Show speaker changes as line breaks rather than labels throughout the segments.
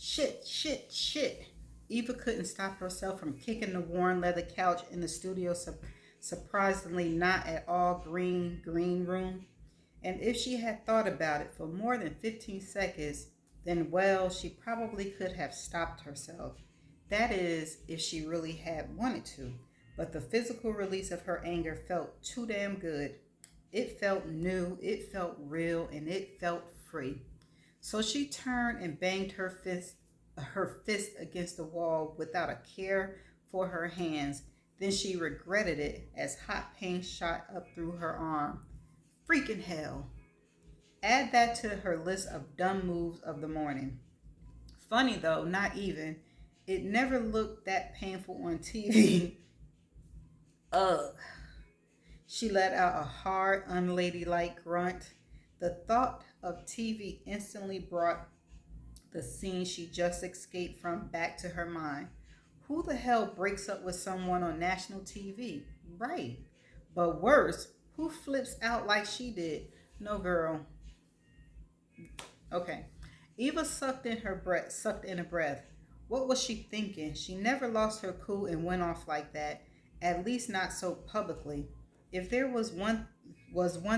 Shit. Eva couldn't stop herself from kicking the worn leather couch in the studio surprisingly not at all green room. And if she had thought about it for more than 15 seconds, then well, she probably could have stopped herself. That is, if she really had wanted to. But the physical release of her anger felt too damn good. It felt new, it felt real, and it felt free. So she turned and banged her fist against the wall without a care for her hands. Then she regretted it as hot pain shot up through her arm. Freaking hell. Add that to her list of dumb moves of the morning. Funny though, not even. It never looked that painful on TV. Ugh. She let out a hard, unladylike grunt. The thought of TV instantly brought the scene she just escaped from back to her mind. Who the hell breaks up with someone on national TV? Right. But worse, who flips out like she did? No, girl. Okay. Eva sucked in a breath. What was she thinking? She never lost her cool and went off like that. At least not so publicly. If there was one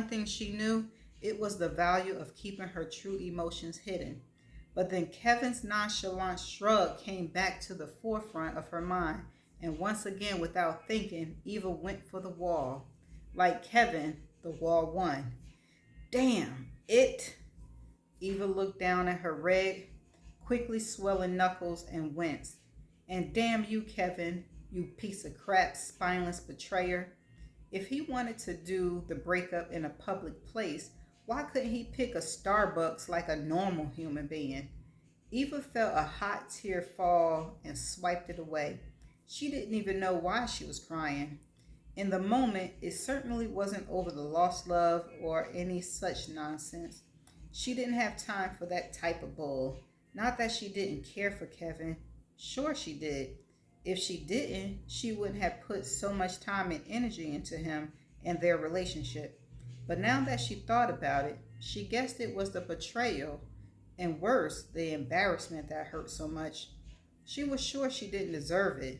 thing she knew, it was the value of keeping her true emotions hidden. But then Kevin's nonchalant shrug came back to the forefront of her mind, and once again, without thinking, Eva went for the wall. Like Kevin, the wall won. Damn it! Eva looked down at her red, quickly swelling knuckles and winced. And damn you, Kevin, you piece of crap, spineless betrayer. If he wanted to do the breakup in a public place, why couldn't he pick a Starbucks like a normal human being? Eva felt a hot tear fall and swiped it away. She didn't even know why she was crying. In the moment, it certainly wasn't over the lost love or any such nonsense. She didn't have time for that type of bull. Not that she didn't care for Kevin. Sure, she did. If she didn't, she wouldn't have put so much time and energy into him and their relationship. But now that she thought about it, she guessed it was the betrayal and worse, the embarrassment that hurt so much. She was sure she didn't deserve it.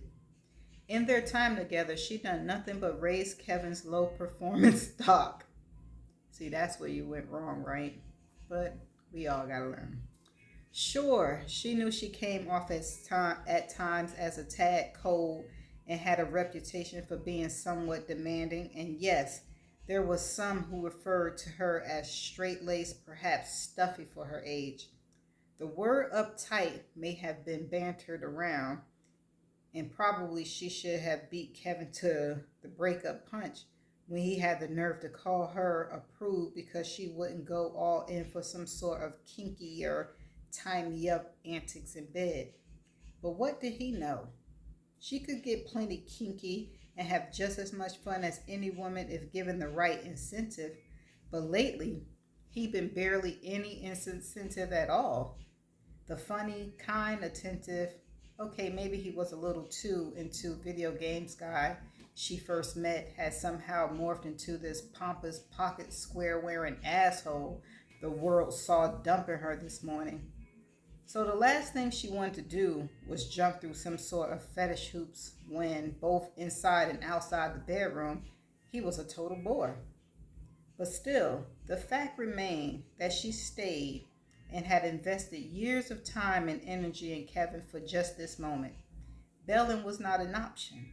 In their time together, she done nothing but raise Kevin's low performance stock. See, that's where you went wrong, right? But we all gotta learn. Sure, she knew she came off at times as a tad cold and had a reputation for being somewhat demanding, and yes, there was some who referred to her as straight-laced, perhaps stuffy for her age. The word uptight may have been bantered around, and probably she should have beat Kevin to the breakup punch when he had the nerve to call her a prude because she wouldn't go all in for some sort of kinky or tie me up antics in bed. But what did he know? She could get plenty kinky and have just as much fun as any woman if given the right incentive. But lately, he'd been barely any incentive at all. The funny, kind, attentive, okay, maybe he was a little too into video games guy she first met had somehow morphed into this pompous pocket square wearing asshole the world saw dumping her this morning. So the last thing she wanted to do was jump through some sort of fetish hoops when, both inside and outside the bedroom, he was a total bore. But still, the fact remained that she stayed and had invested years of time and energy in Kevin for just this moment. Bailing was not an option.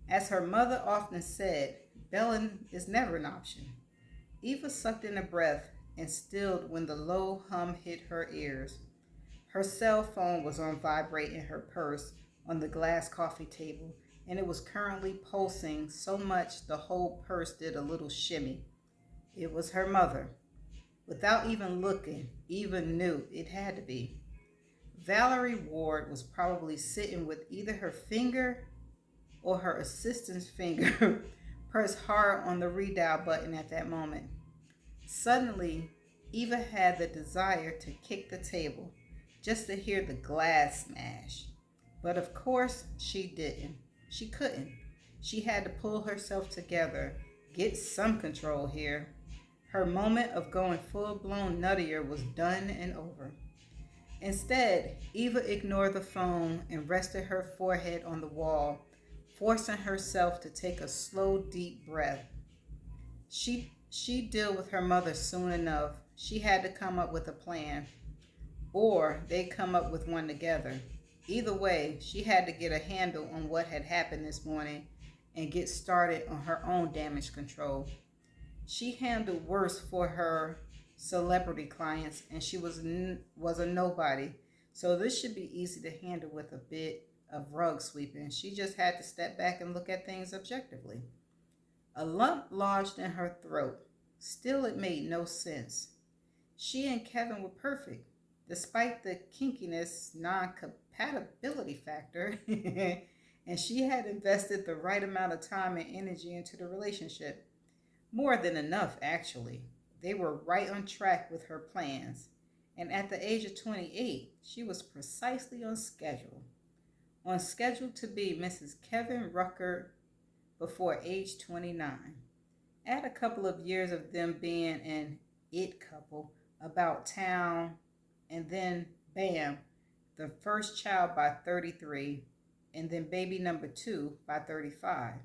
As her mother often said, bailing is never an option. Eva sucked in a breath and stilled when the low hum hit her ears. Her cell phone was on vibrate in her purse on the glass coffee table, and it was currently pulsing so much the whole purse did a little shimmy. It was her mother. Without even looking, Eva knew it had to be. Valerie Ward was probably sitting with either her finger or her assistant's finger pressed hard on the redial button at that moment. Suddenly, Eva had the desire to kick the table, just to hear the glass smash. But of course, she didn't. She couldn't. She had to pull herself together, get some control here. Her moment of going full-blown nuttier was done and over. Instead, Eva ignored the phone and rested her forehead on the wall, forcing herself to take a slow, deep breath. She'd deal with her mother soon enough. She had to come up with a plan, or they'd come up with one together. Either way, she had to get a handle on what had happened this morning and get started on her own damage control. She handled worse for her celebrity clients, and she was a nobody. So this should be easy to handle with a bit of rug sweeping. She just had to step back and look at things objectively. A lump lodged in her throat. Still, it made no sense. She and Kevin were perfect, despite the kinkiness non-compatibility factor, and she had invested the right amount of time and energy into the relationship. More than enough, actually. They were right on track with her plans, and at the age of 28, she was precisely on schedule to be Mrs. Kevin Rucker before age 29. Add a couple of years of them being an it couple about town, and then bam, the first child by 33, and then baby number 2 by 35.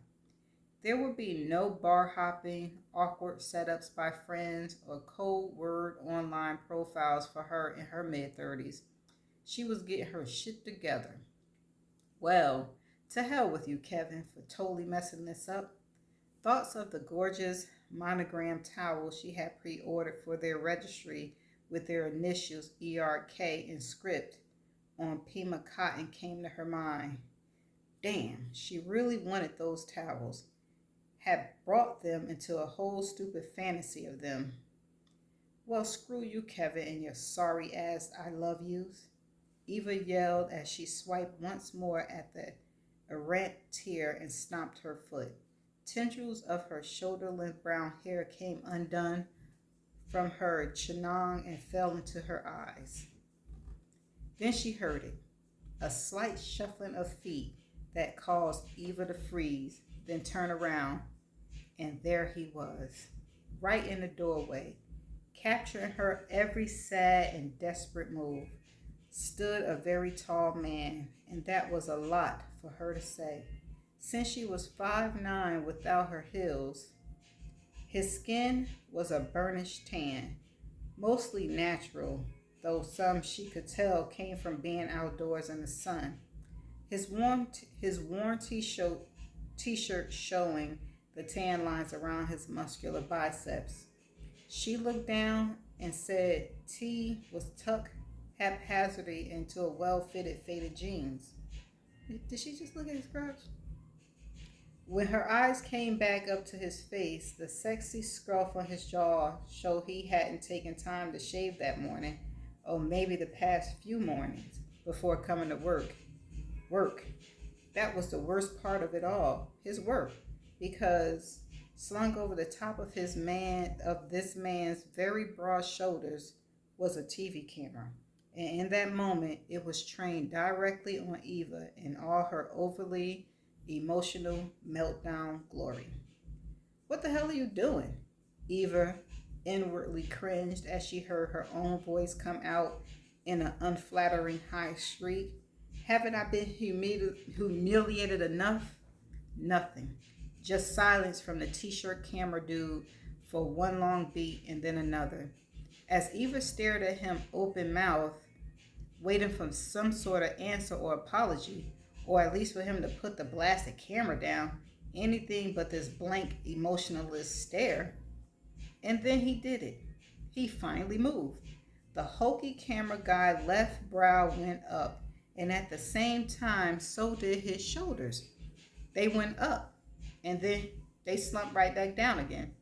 There would be no bar hopping, awkward setups by friends, or cold word online profiles for her in her mid 30s. She was getting her shit together. Well, to hell with you, Kevin, for totally messing this up. Thoughts of the gorgeous monogram towel she had pre ordered for their registry with their initials ERK in script on Pima cotton came to her mind. Damn, she really wanted those towels. Had brought them into a whole stupid fantasy of them. Well, screw you, Kevin, and your sorry ass I love yous. Eva yelled as she swiped once more at the errant tear and stomped her foot. Tendrils of her shoulder-length brown hair came undone from her chignon and fell into her eyes. Then she heard it, a slight shuffling of feet that caused Eva to freeze, then turn around, and there he was, right in the doorway, capturing her every sad and desperate move. Stood a very tall man, and that was a lot for her to say. Since she was 5'9" without her heels, his skin was a burnished tan, mostly natural, though some she could tell came from being outdoors in the sun. His worn t-shirt showing the tan lines around his muscular biceps. She looked down and said T was tucked haphazardly into a well-fitted faded jeans. Did she just look at his crotch? When her eyes came back up to his face, the sexy scruff on his jaw showed he hadn't taken time to shave that morning, or maybe the past few mornings, before coming to work. Work. That was the worst part of it all, his work, because slung over the top of this man's very broad shoulders was a TV camera. And in that moment, it was trained directly on Eva in all her overly emotional meltdown glory. What the hell are you doing? Eva inwardly cringed as she heard her own voice come out in an unflattering high shriek. Haven't I been humiliated enough? Nothing. Just silence from the t-shirt camera dude for one long beat and then another. As Eva stared at him open-mouthed, waiting for some sort of answer or apology, or at least for him to put the blasted camera down, anything but this blank, emotionless stare. And then he did it. He finally moved. The hokey camera guy's left brow went up, and at the same time, so did his shoulders. They went up, and then they slumped right back down again.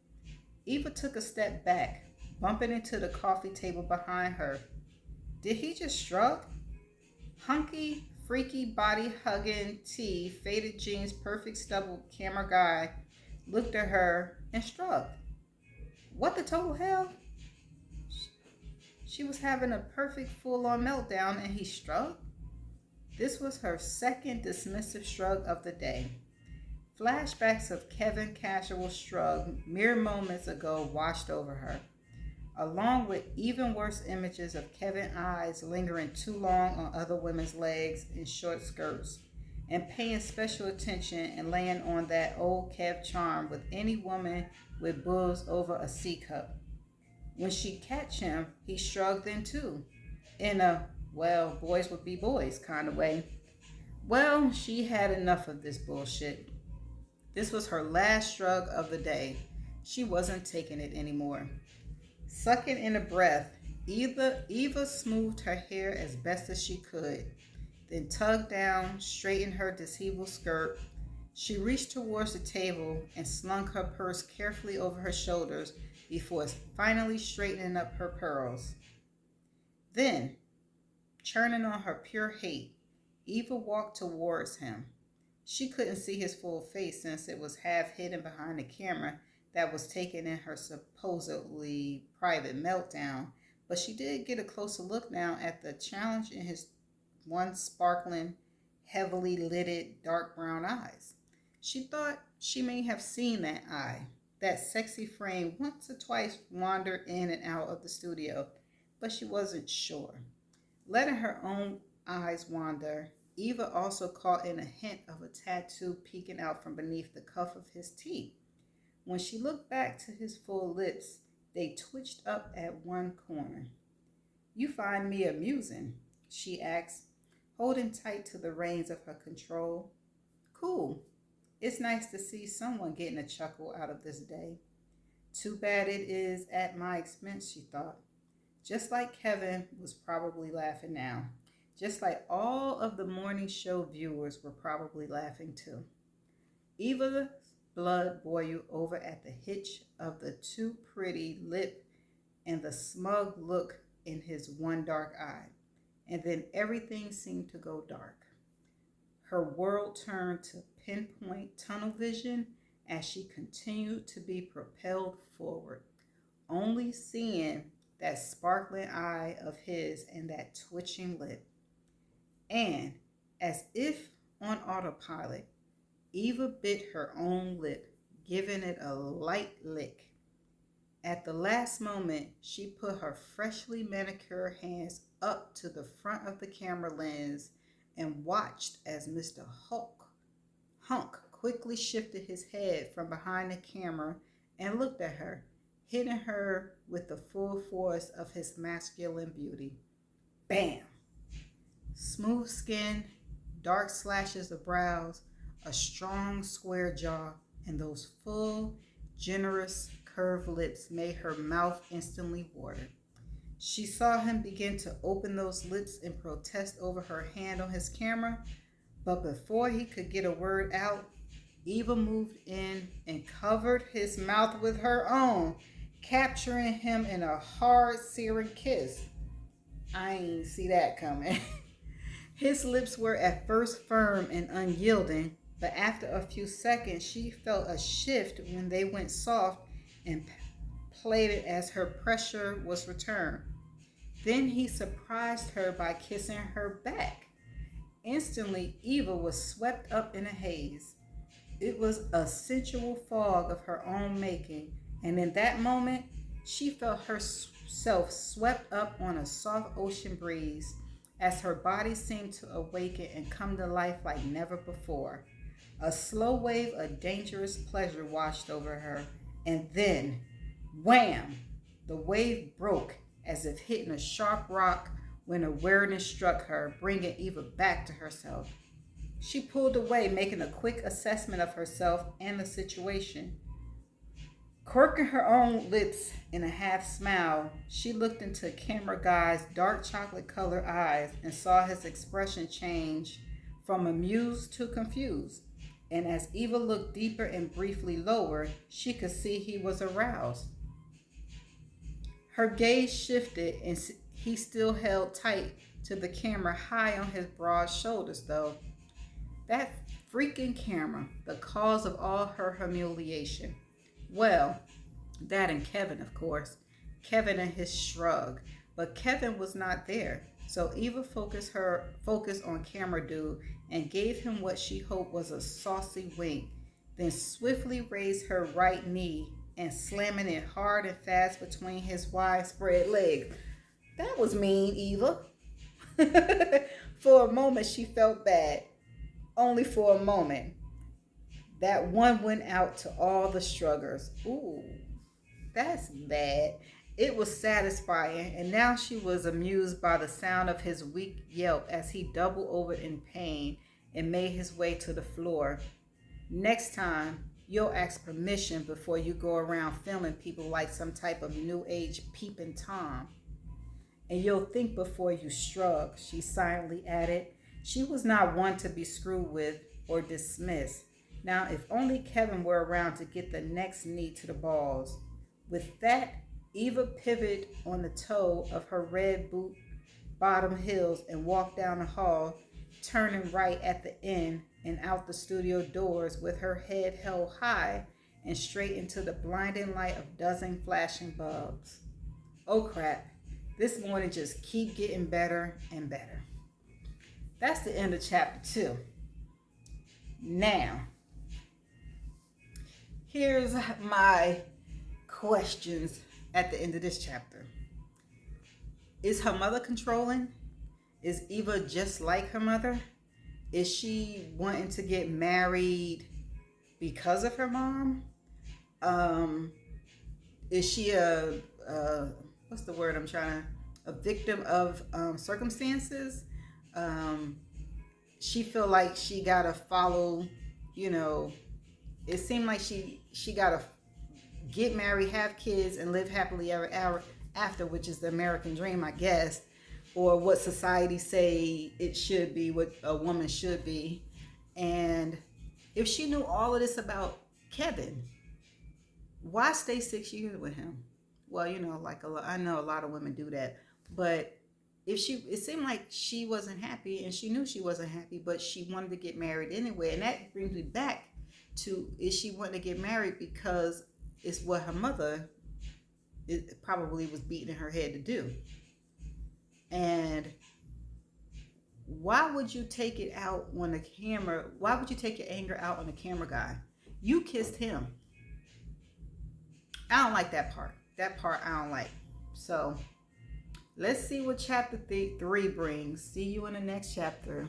Eva took a step back, bumping into the coffee table behind her. Did he just shrug? Hunky, freaky, body-hugging T, faded jeans, perfect stubble camera guy looked at her and shrugged. What the total hell? She was having a perfect full-on meltdown and he shrugged? This was her second dismissive shrug of the day. Flashbacks of Kevin Casual's shrug mere moments ago washed over her. along with even worse images of Kevin's eyes lingering too long on other women's legs in short skirts, and paying special attention and laying on that old Kev charm with any woman with boobs over a C cup. When she catch him, he shrugged in too, in a, well, boys would be boys kind of way. Well, she had enough of this bullshit. This was her last shrug of the day. She wasn't taking it anymore. Sucking in a breath, Eva smoothed her hair as best as she could, then tugged down, straightened her disheveled skirt. She reached towards the table and slung her purse carefully over her shoulders before finally straightening up her pearls. Then, churning on her pure hate, Eva walked towards him. She couldn't see his full face since it was half hidden behind the camera that was taken in her supposedly private meltdown, but she did get a closer look now at the challenge in his one sparkling, heavily lidded dark brown eyes. She thought she may have seen that eye, that sexy frame once or twice wander in and out of the studio, but she wasn't sure. Letting her own eyes wander, Eva also caught in a hint of a tattoo peeking out from beneath the cuff of his tee. When she looked back to his full lips, they twitched up at one corner. "You find me amusing?" she asked, holding tight to the reins of her control. "Cool. It's nice to see someone getting a chuckle out of this day. Too bad it is at my expense," she thought. Just like Kevin was probably laughing now. Just like all of the morning show viewers were probably laughing too. Eva's blood boiled over at the hitch of the too pretty lip and the smug look in his one dark eye. And then everything seemed to go dark. Her world turned to pinpoint tunnel vision as she continued to be propelled forward, only seeing that sparkling eye of his and that twitching lip. And, as if on autopilot, Eva bit her own lip, giving it a light lick. At the last moment, she put her freshly manicured hands up to the front of the camera lens and watched as Mr. Hunk quickly shifted his head from behind the camera and looked at her, hitting her with the full force of his masculine beauty. Bam! Smooth skin, dark slashes of brows, a strong square jaw, and those full, generous, curved lips made her mouth instantly water. She saw him begin to open those lips in protest over her hand on his camera, but before he could get a word out, Eva moved in and covered his mouth with her own, capturing him in a hard, searing kiss. I ain't see that coming. His lips were at first firm and unyielding, but after a few seconds, she felt a shift when they went soft and plated as her pressure was returned. Then he surprised her by kissing her back. Instantly, Eva was swept up in a haze. It was a sensual fog of her own making, and in that moment, she felt herself swept up on a soft ocean breeze as her body seemed to awaken and come to life like never before. A slow wave of dangerous pleasure washed over her, and then, wham! The wave broke as if hitting a sharp rock when awareness struck her, bringing Eva back to herself. She pulled away, making a quick assessment of herself and the situation. Quirking her own lips in a half smile, she looked into camera guy's dark chocolate colored eyes and saw his expression change from amused to confused. And as Eva looked deeper and briefly lower, she could see he was aroused. Her gaze shifted and he still held tight to the camera high on his broad shoulders though. That freaking camera, the cause of all her humiliation. Well, that and Kevin, of course. Kevin and his shrug. But Kevin was not there. So Eva focused on camera dude and gave him what she hoped was a saucy wink, then swiftly raised her right knee and slamming it hard and fast between his widespread legs. That was mean, Eva. For a moment, she felt bad. Only for a moment. That one went out to all the struggles. Ooh, that's bad. It was satisfying, and now she was amused by the sound of his weak yelp as he doubled over in pain and made his way to the floor. Next time, you'll ask permission before you go around filming people like some type of new age peeping Tom. And you'll think before you shrug, she silently added. She was not one to be screwed with or dismissed. Now, if only Kevin were around to get the next knee to the balls. With that, Eva pivoted on the toe of her red boot bottom heels and walked down the hall, turning right at the end and out the studio doors with her head held high and straight into the blinding light of dozen flashing bulbs. Oh crap, this morning just keep getting better and better. That's the end of chapter 2. Now, here's my questions at the end of this chapter. Is her mother controlling? Is Eva just like her mother? Is she wanting to get married because of her mom? Is she a what's the word I'm trying to, a victim of circumstances? She feel like she gotta follow, it seemed like she gotta get married, have kids, and live happily ever after, which is the American dream, I guess, or what society say it should be, what a woman should be. And if she knew all of this about Kevin, why stay 6 years with him? Well, I know a lot of women do that, but it seemed like she wasn't happy, and she knew she wasn't happy, but she wanted to get married anyway. And that brings me back to, is she wanting to get married because it's what her mother probably was beating in her head to do? And why would you take it out on the camera? Why would you take your anger out on the camera guy? You kissed him. I don't like that part. That part I don't like. So let's see what chapter 3 brings. See you in the next chapter.